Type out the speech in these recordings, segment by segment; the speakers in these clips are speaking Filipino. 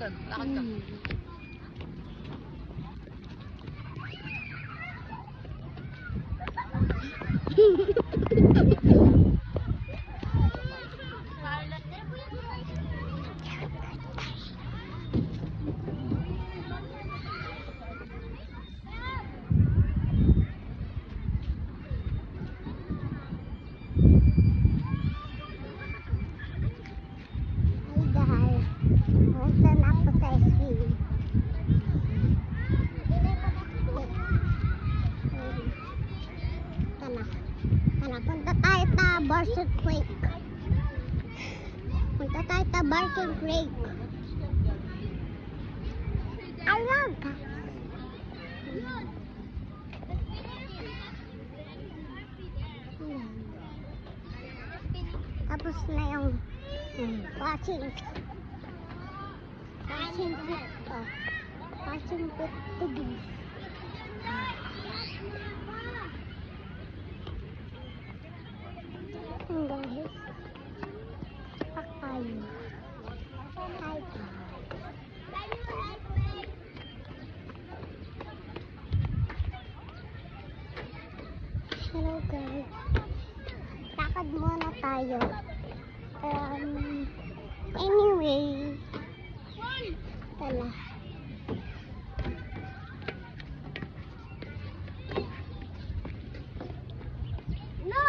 Lakad ka. Punta tayo sa Barton Creek. Punta tayo sa Barton Creek. Alam ka. Tapos na yung watching pit. Watching pit to be. Guys, pakay. Hi guys. Hello guys. Lakad muna tayo. Anyway. Tala. No,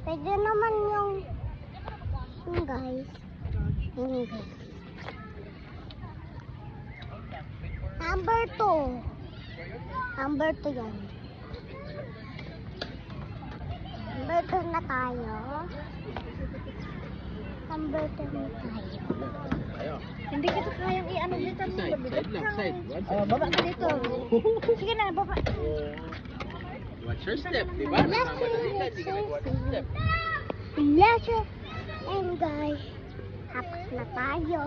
pwede naman yung guys. Number 2 yan. Number 2 na tayo. Hindi kita kayang i-ano dito. Side lang, side. Baba ka dito. Sige na, baba. Watch your step, di ba? Nasama na dito, hindi ka nag-watch your step. And guys, tapos na tayo.